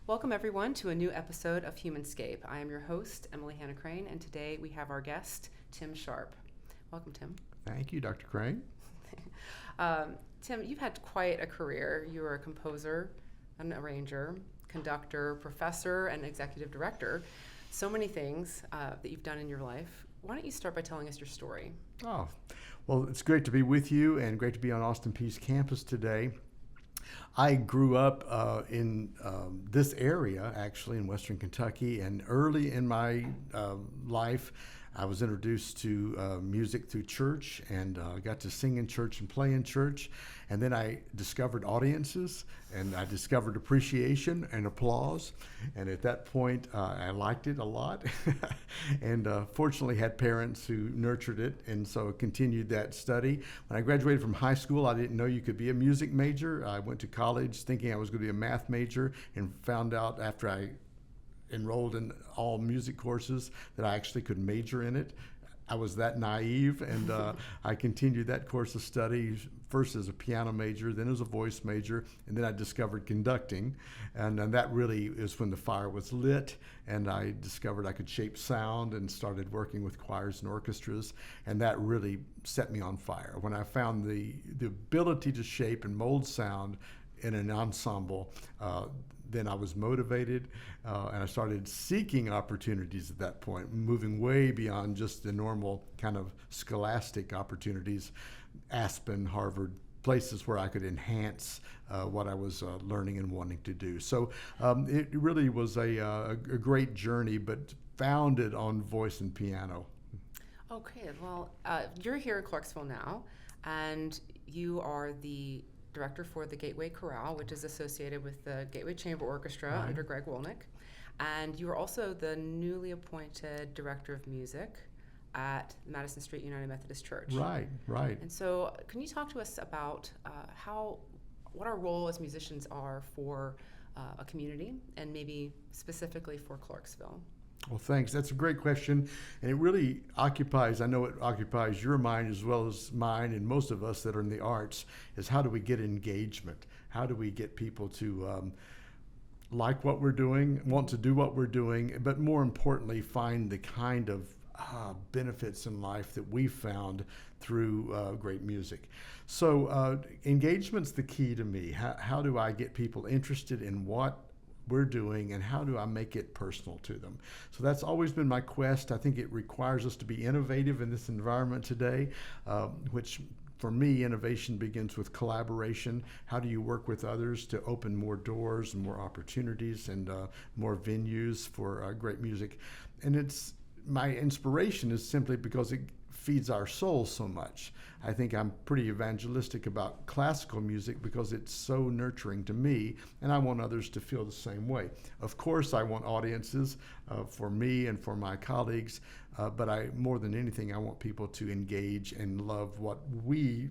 Welcome, everyone, to a new episode of Humanscape. I am your host, Emily Hanna Crane, and today we have our guest, Tim Sharp. Welcome, Tim. Thank you, Dr. Crane. Tim, you've had quite a career. You were a composer, an arranger, conductor, professor, and executive director. So many things that you've done in your life. Why don't you start by telling us your story? Oh, well, it's great to be with you and great to be on Austin Peay's campus today. I grew up in this area, actually, in Western Kentucky, and early in my life, I was introduced to music through church and got to sing in church and play in church. And then I discovered audiences and I discovered appreciation and applause. And at that point, I liked it a lot and fortunately had parents who nurtured it. And so continued that study. When I graduated from high school, I didn't know you could be a music major. I went to college thinking I was going to be a math major and found out after I enrolled in all music courses that I actually could major in it. I was that naive, and I continued that course of study first as a piano major, then as a voice major, and then I discovered conducting, and that really is when the fire was lit, and I discovered I could shape sound and started working with choirs and orchestras, and that really set me on fire. When I found the ability to shape and mold sound in an ensemble, then I was motivated, and I started seeking opportunities at that point, moving way beyond just the normal kind of scholastic opportunities, Aspen, Harvard, places where I could enhance what I was learning and wanting to do. So it really was a great journey, but founded on voice and piano. Okay, well, you're here in Clarksville now, and you are the director for the Gateway Chorale, which is associated with the Gateway Chamber Orchestra under Greg Wolnick. And you are also the newly appointed director of music at Madison Street United Methodist Church. Right. And so can you talk to us about what our role as musicians are for a community and maybe specifically for Clarksville? Well, thanks. That's a great question. And it really occupies, I know it occupies your mind as well as mine and most of us that are in the arts, is how do we get engagement? How do we get people to like what we're doing, want to do what we're doing, but more importantly, find the kind of benefits in life that we found through great music. So engagement's the key to me. How do I get people interested in what we're doing and how do I make it personal to them? So that's always been my quest. I think it requires us to be innovative in this environment today, which for me, innovation begins with collaboration. How do you work with others to open more doors and more opportunities and more venues for great music? And it's my inspiration is simply because it feeds our soul so much. I think I'm pretty evangelistic about classical music because it's so nurturing to me, and I want others to feel the same way. Of course, I want audiences for me and for my colleagues, but more than anything, I want people to engage and love what we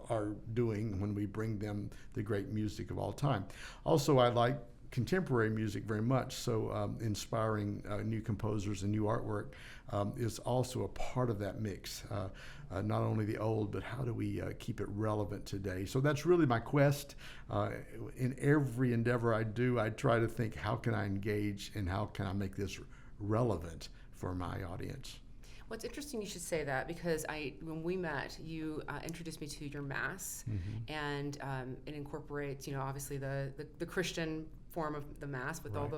are doing when we bring them the great music of all time. Also, I like contemporary music very much, so inspiring new composers and new artwork is also a part of that mix. Not only the old, but how do we keep it relevant today? So that's really my quest. In every endeavor I do, I try to think, how can I engage and how can I make this relevant for my audience? Well, it's interesting you should say that because when we met, you introduced me to your Mass, and it incorporates, obviously the Christian form of the Mass with all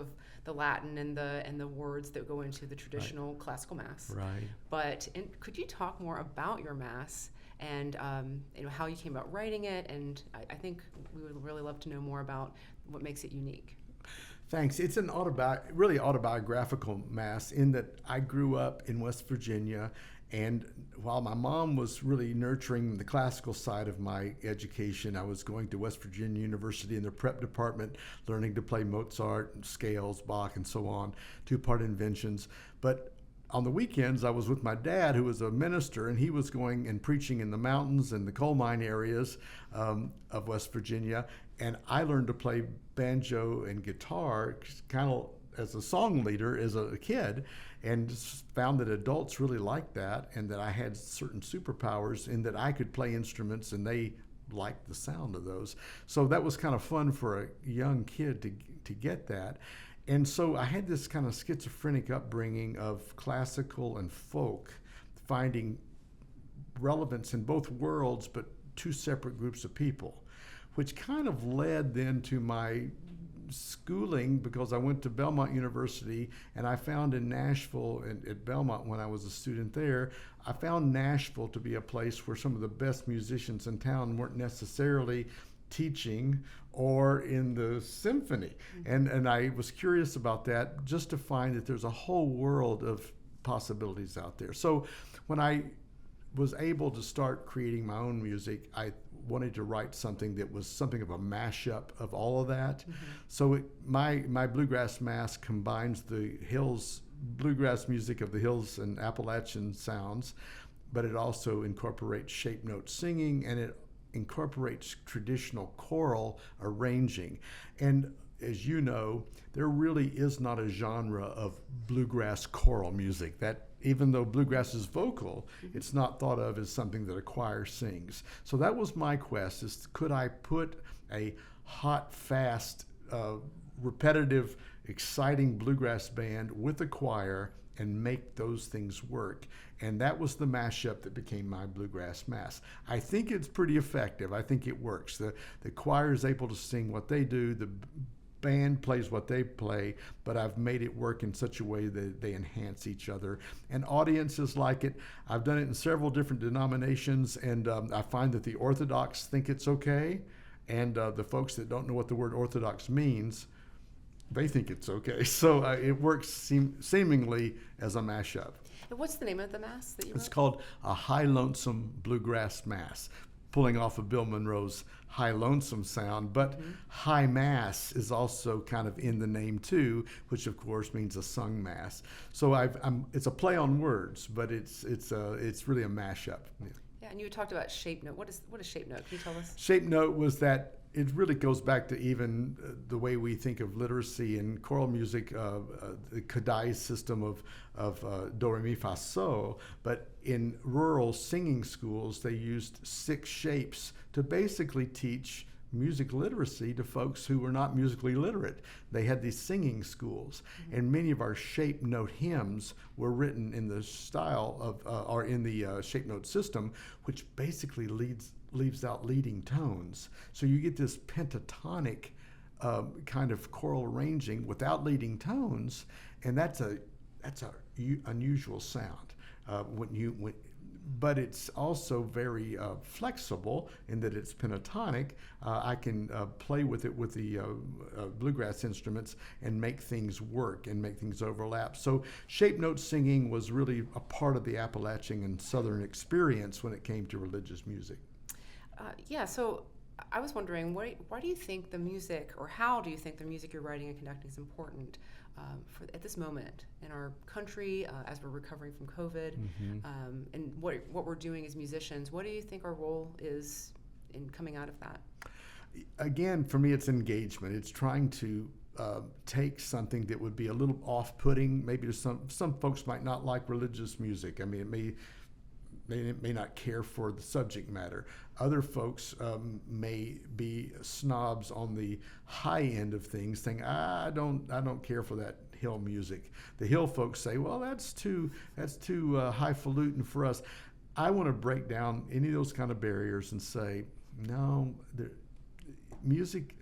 the Latin and the words that go into the traditional classical Mass. Right. But could you talk more about your Mass and how you came about writing it? And I think we would really love to know more about what makes it unique. Thanks. It's an really autobiographical Mass in that I grew up in West Virginia, and while my mom was really nurturing the classical side of my education, I was going to West Virginia University in the prep department, learning to play Mozart, scales, Bach, and so on, two-part inventions. But on the weekends, I was with my dad, who was a minister, and he was going and preaching in the mountains and the coal mine areas of West Virginia. And I learned to play banjo and guitar kind of as a song leader as a kid, and found that adults really liked that, and that I had certain superpowers in that I could play instruments and they liked the sound of those. So that was kind of fun for a young kid to get that. And so I had this kind of schizophrenic upbringing of classical and folk, finding relevance in both worlds, but two separate groups of people, which kind of led then to my schooling, because I went to Belmont University, and I found in Nashville, at Belmont when I was a student there, I found Nashville to be a place where some of the best musicians in town weren't necessarily teaching or in the symphony. And I was curious about that, just to find that there's a whole world of possibilities out there. So when I was able to start creating my own music, I wanted to write something that was something of a mashup of all of that. So my Bluegrass Mass combines the hills, bluegrass music of the hills and Appalachian sounds, but it also incorporates shape note singing, and it incorporates traditional choral arranging. And as you know, there really is not a genre of bluegrass choral music. That, even though bluegrass is vocal, it's not thought of as something that a choir sings. So that was my quest, is could I put a hot, fast, repetitive, exciting bluegrass band with a choir and make those things work. And that was the mashup that became my Bluegrass Mass. I think it's pretty effective. I think it works. The choir is able to sing what they do, the band plays what they play, but I've made it work in such a way that they enhance each other. And audiences like it. I've done it in several different denominations, and I find that the Orthodox think it's okay, and the folks that don't know what the word Orthodox means, they think it's okay. So it works seemingly as a mashup. And what's the name of the Mass that you wrote? It's called a High Lonesome Bluegrass Mass, pulling off of Bill Monroe's High Lonesome sound, but High Mass is also kind of in the name too, which of course means a sung Mass. So it's a play on words, but it's really a mashup. Yeah, and you talked about shape note. What is shape note? Can you tell us? Shape note was that it really goes back to even the way we think of literacy in choral music, the Kadai system of do, re, mi, fa, so. But in rural singing schools, they used 6 shapes to basically teach music literacy to folks who were not musically literate. They had these singing schools, and many of our shape note hymns were written in the style of, or in the shape note system, which basically leaves out leading tones. So you get this pentatonic kind of choral arranging without leading tones, and that's a unusual sound. But it's also very flexible in that it's pentatonic. I can play with it with the bluegrass instruments and make things work and make things overlap. So shape note singing was really a part of the Appalachian and Southern experience when it came to religious music. So I was wondering, why do you think the music, or how do you think the music you're writing and conducting is important at this moment in our country as we're recovering from COVID, and what we're doing as musicians? What do you think our role is in coming out of that? Again, for me, it's engagement. It's trying to take something that would be a little off-putting. Maybe to some folks might not like religious music. I mean, it may not care for the subject matter. Other folks may be snobs on the high end of things, saying, I don't care for that hill music. The hill folks say, well, that's too highfalutin for us. I want to break down any of those kind of barriers and say, no, music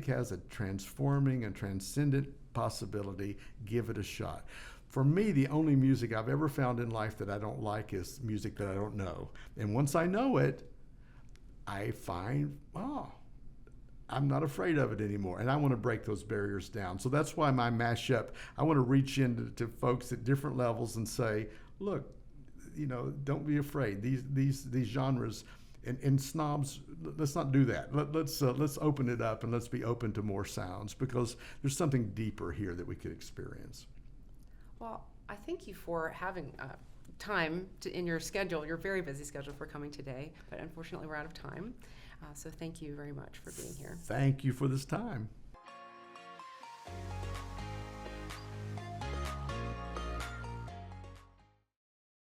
has a transforming and transcendent possibility. Give it a shot. For me, the only music I've ever found in life that I don't like is music that I don't know. And once I know it, I find, I'm not afraid of it anymore. And I want to break those barriers down. So that's why my mashup, I want to reach into folks at different levels and say, look, don't be afraid. These genres and snobs, let's not do that. Let's open it up, and let's be open to more sounds, because there's something deeper here that we could experience. Well, I thank you for having time in your schedule, your very busy schedule, for coming today, but unfortunately we're out of time. So thank you very much for being here. Thank you for this time.